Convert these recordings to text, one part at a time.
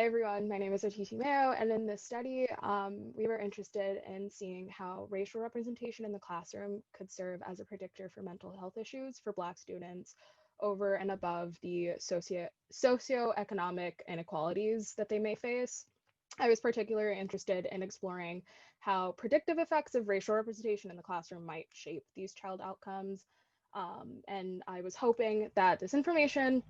Hi everyone, my name is Otiti Mayo, and in this study, we were interested in seeing how racial representation in the classroom could serve as a predictor for mental health issues for Black students over and above the socioeconomic inequalities that they may face. I was particularly interested in exploring how predictive effects of racial representation in the classroom might shape these child outcomes. And I was hoping that this information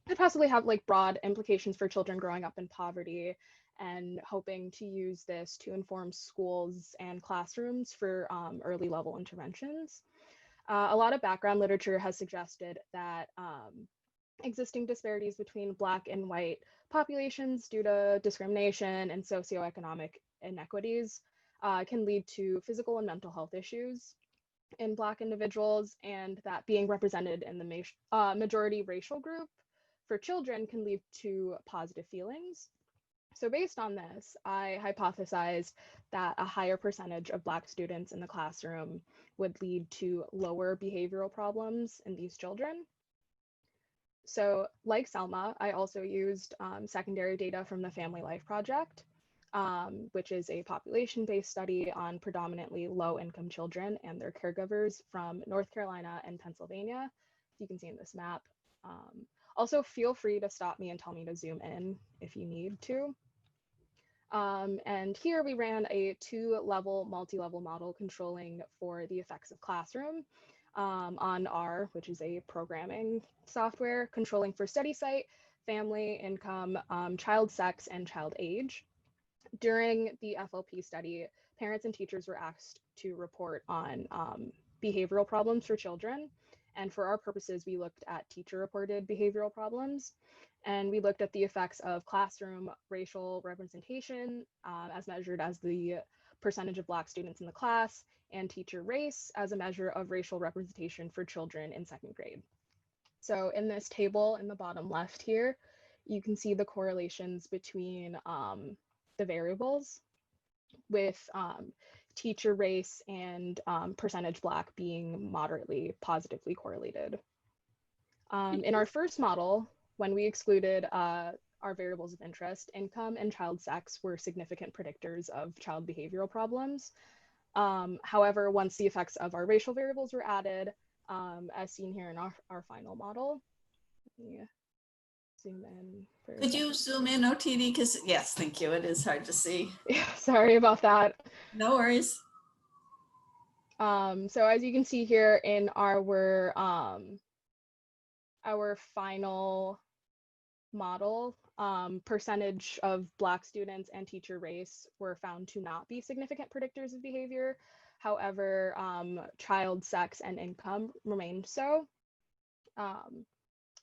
could possibly have like broad implications for children growing up in poverty, and hoping to use this to inform schools and classrooms for early level interventions. A lot of background literature has suggested that existing disparities between Black and white populations due to discrimination and socioeconomic inequities can lead to physical and mental health issues in Black individuals, and that being represented in the majority racial group for children can lead to positive feelings. So, based on this, I hypothesized that a higher percentage of Black students in the classroom would lead to lower behavioral problems in these children. So, like Selma, I also used secondary data from the Family Life Project, which is a population based study on predominantly low income children and their caregivers from North Carolina and Pennsylvania. You can see in this map. Um, Also, feel free to stop me and tell me to zoom in if you need to. And here we ran a two-level, multi-level model controlling for the effects of classroom on R, which is a programming software, controlling for study site, family, income, child sex, and child age. During the FLP study, parents and teachers were asked to report on behavioral problems for children. And for our purposes, we looked at teacher-reported behavioral problems. And we looked at the effects of classroom racial representation as measured as the percentage of Black students in the class, and teacher race as a measure of racial representation for children in second grade. So in this table in the bottom left here, you can see the correlations between the variables, with teacher race and percentage Black being moderately positively correlated. In our first model, when we excluded our variables of interest, income and child sex were significant predictors of child behavioral problems. However, once the effects of our racial variables were added, as seen here in our final model, let me zoom in for a Could you second. zoom in, OTD? Because yes, thank you. It is hard to see. Yeah, sorry about that. No worries. So as you can see here in our final model, percentage of Black students and teacher race were found to not be significant predictors of behavior. However, child sex and income remained so,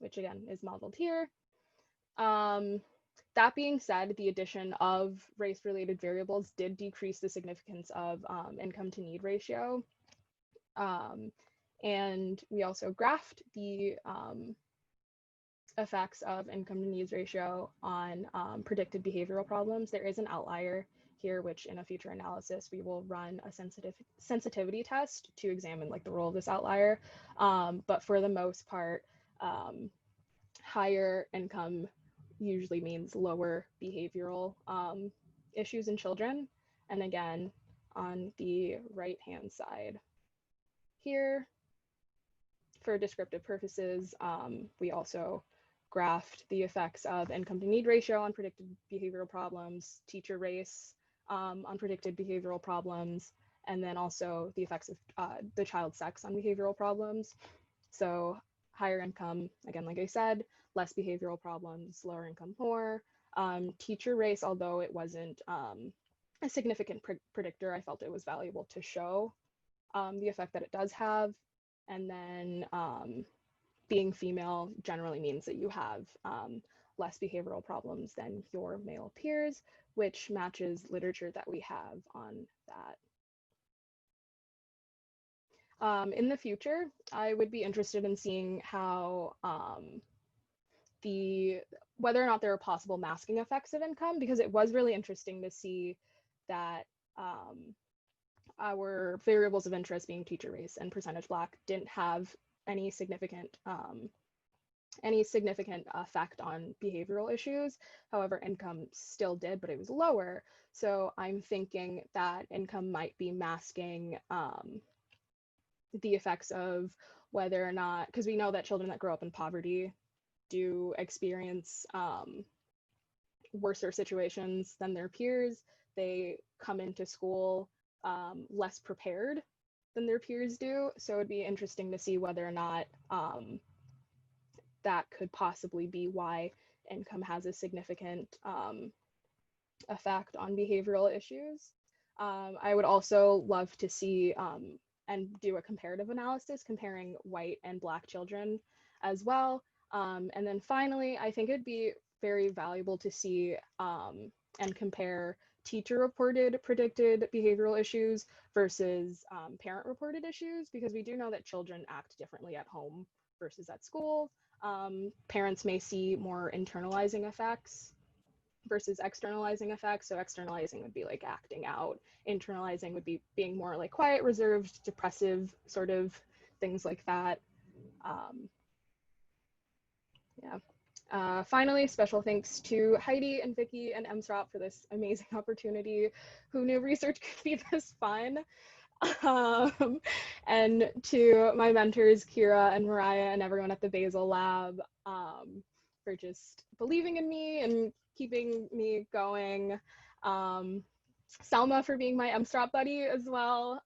which again is modeled here. That being said, the addition of race-related variables did decrease the significance of income to need ratio. And we also graphed the effects of income to needs ratio on predicted behavioral problems. There is an outlier here, which in a future analysis, we will run a sensitivity test to examine like the role of this outlier. But for the most part, higher income usually means lower behavioral issues in children. And again, on the right-hand side here, for descriptive purposes, we also graphed the effects of income to need ratio on predicted behavioral problems, teacher race on predicted behavioral problems, and then also the effects of the child sex on behavioral problems. So higher income, again, like I said, less behavioral problems, lower income more. Teacher race, although it wasn't a significant predictor, I felt it was valuable to show the effect that it does have. And then being female generally means that you have less behavioral problems than your male peers, which matches literature that we have on that. In the future, I would be interested in seeing how whether or not there are possible masking effects of income, because it was really interesting to see that our variables of interest being teacher race and percentage Black didn't have any significant any significant effect on behavioral issues. However, income still did, but it was lower. So I'm thinking that income might be masking the effects of whether or not, because we know that children that grow up in poverty do experience worser situations than their peers. They come into school less prepared than their peers do. So it'd be interesting to see whether or not that could possibly be why income has a significant effect on behavioral issues. I would also love to see and do a comparative analysis comparing white and Black children as well. And then finally, I think it'd be very valuable to see and compare teacher-reported predicted behavioral issues versus parent-reported issues, because we do know that children act differently at home versus at school. Parents may see more internalizing effects versus externalizing effects. So externalizing would be like acting out. Internalizing would be being more like quiet, reserved, depressive, sort of things like that. Finally, special thanks to Heidi and Vicky and MSROP for this amazing opportunity. Who knew research could be this fun? And to my mentors, Kira and Mariah, and everyone at the Basel Lab for just believing in me and keeping me going. Selma for being my MSROP buddy as well.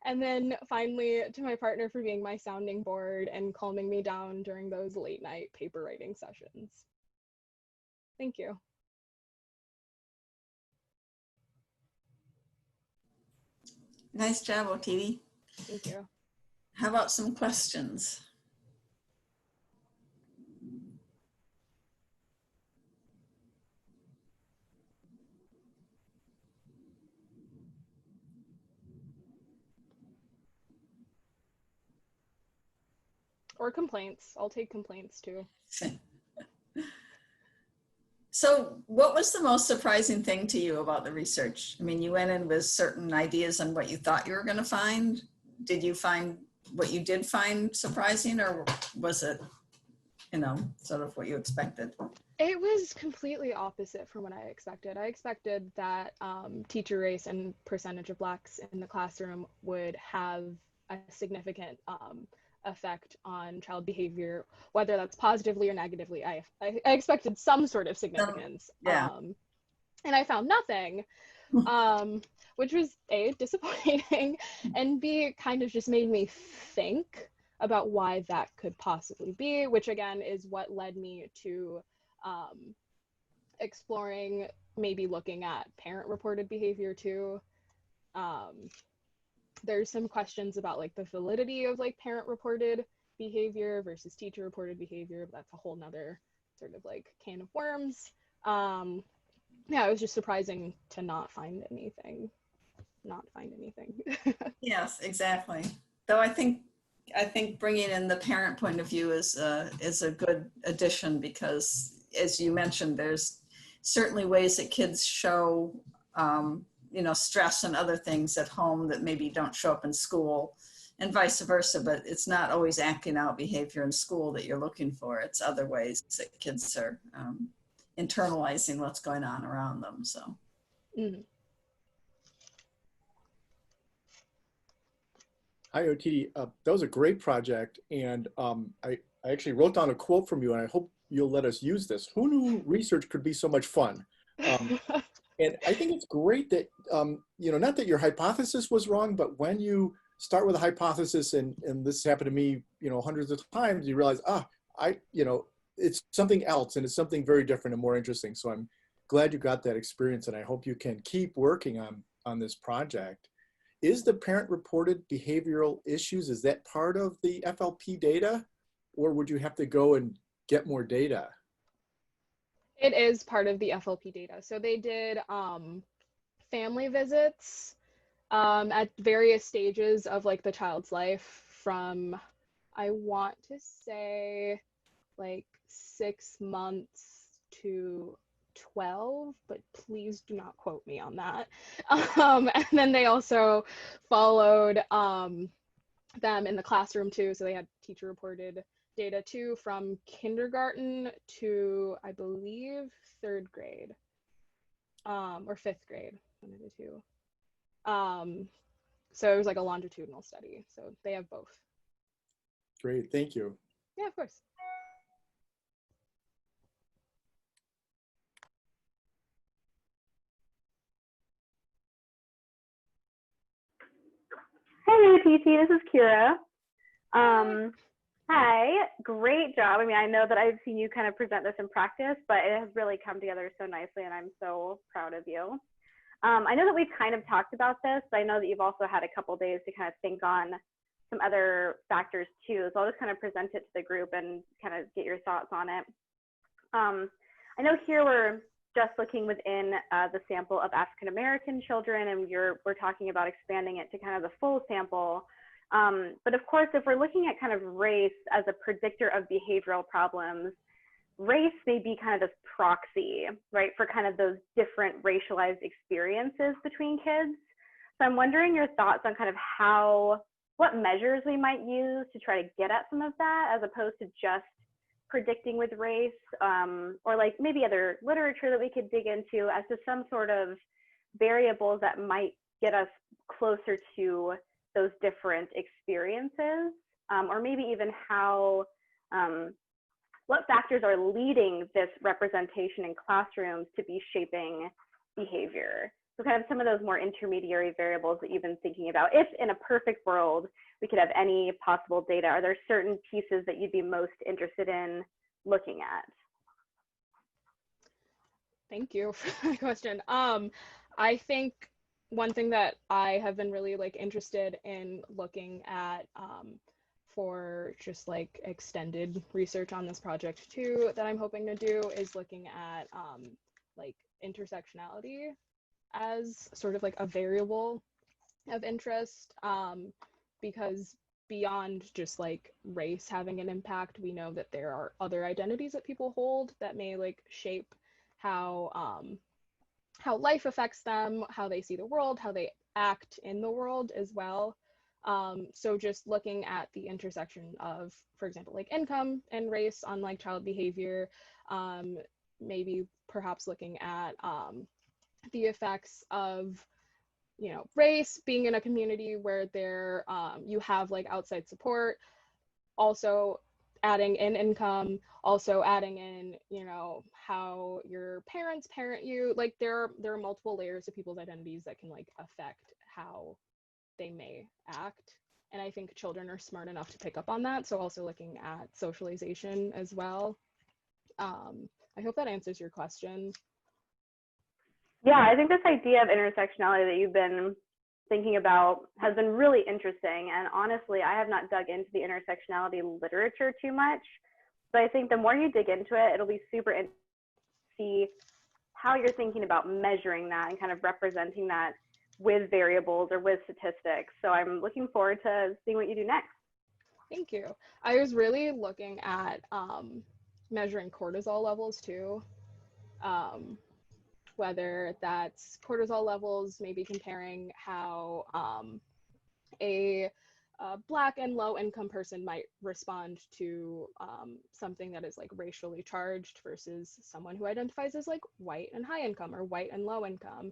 And then finally to my partner for being my sounding board and calming me down during those late night paper writing sessions. Thank you. Nice job, Otiti. Thank you. How about some questions? Or complaints. I'll take complaints too. So what was the most surprising thing to you about the research? I mean, you went in with certain ideas on what you thought you were going to find. Did you find what you did find surprising, or was it, you know, sort of what you expected? It was completely opposite from what I expected. I expected that teacher race and percentage of Blacks in the classroom would have a significant effect on child behavior, whether that's positively or negatively. I expected some sort of significance. Yeah. And I found nothing, which was A, disappointing, and B, kind of just made me think about why that could possibly be, which again is what led me to exploring maybe looking at parent-reported behavior too. There's some questions about like the validity of like parent-reported behavior versus teacher-reported behavior, but that's a whole nother sort of like can of worms. Yeah, it was just surprising to not find anything. Yes, exactly. Though I think bringing in the parent point of view is a good addition, because as you mentioned, there's certainly ways that kids show you know, stress and other things at home that maybe don't show up in school, and vice versa, but it's not always acting out behavior in school that you're looking for. It's other ways that kids are internalizing what's going on around them. So. Mm-hmm. Hi, Otiti. That was a great project, and I actually wrote down a quote from you, and I hope you'll let us use this. Who knew research could be so much fun? And I think it's great that, you know, not that your hypothesis was wrong, but when you start with a hypothesis, and this happened to me, you know, hundreds of times, you realize, you know, it's something else, and it's something very different and more interesting. So I'm glad you got that experience, and I hope you can keep working on this project. Is the parent-reported behavioral issues, is that part of the FLP data, or would you have to go and get more data? It is part of the FLP data. So they did family visits at various stages of like the child's life, from, I want to say, like 6 months to 12, but please do not quote me on that. And then they also followed them in the classroom too. So they had teacher reported data too from kindergarten to, I believe, 3rd grade, or 5th grade, one of the two. So it was like a longitudinal study. So they have both. Great, thank you. Yeah, of course. Hey, Otiti, this is Kira. Hi, great job. I mean, I know that I've seen you kind of present this in practice, but it has really come together so nicely, and I'm so proud of you. I know that we've kind of talked about this, but I know that you've also had a couple days to kind of think on some other factors too. So I'll just kind of present it to the group and kind of get your thoughts on it. I know here we're just looking within the sample of African American children, and we're talking about expanding it to kind of the full sample. But of course, if we're looking at kind of race as a predictor of behavioral problems, race may be kind of this proxy, right, for kind of those different racialized experiences between kids. So I'm wondering your thoughts on kind of what measures we might use to try to get at some of that, as opposed to just predicting with race, or like maybe other literature that we could dig into as to some sort of variables that might get us closer to those different experiences, or maybe even what factors are leading this representation in classrooms to be shaping behavior. So kind of some of those more intermediary variables that you've been thinking about. If in a perfect world, we could have any possible data, are there certain pieces that you'd be most interested in looking at? Thank you for the question. I think one thing that I have been really like interested in looking at for just like extended research on this project too, that I'm hoping to do, is looking at like intersectionality as sort of like a variable of interest, because beyond just like race having an impact, we know that there are other identities that people hold that may like shape how life affects them, how they see the world, how they act in the world as well. So just looking at the intersection of, for example, like income and race on like child behavior, maybe perhaps looking at the effects of, you know, race, being in a community where there you have like outside support, also adding in income, also adding in, you know, how your parents parent you. Like there are multiple layers of people's identities that can like affect how they may act. And I think children are smart enough to pick up on that. So also looking at socialization as well. I hope that answers your question. Yeah, I think this idea of intersectionality that you've been thinking about has been really interesting. And honestly, I have not dug into the intersectionality literature too much. But I think the more you dig into it, it'll be super interesting to see how you're thinking about measuring that and kind of representing that with variables or with statistics. So I'm looking forward to seeing what you do next. Thank you. I was really looking at measuring cortisol levels too. Whether that's cortisol levels, maybe comparing how a Black and low income person might respond to something that is like racially charged versus someone who identifies as like white and high income or white and low income,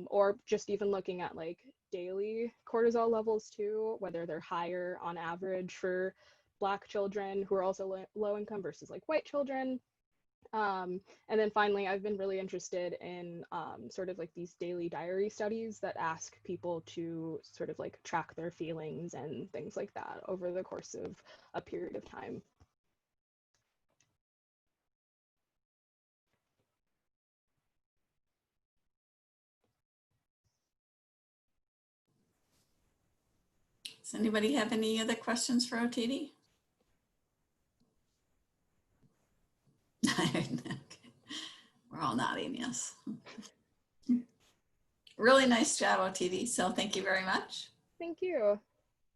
or just even looking at like daily cortisol levels too, whether they're higher on average for Black children who are also low income versus like white children. And then finally, I've been really interested in sort of like these daily diary studies that ask people to sort of like track their feelings and things like that over the course of a period of time. Does anybody have any other questions for Otiti? We're all nodding, yes. Really nice job, Otiti. So thank you very much. Thank you.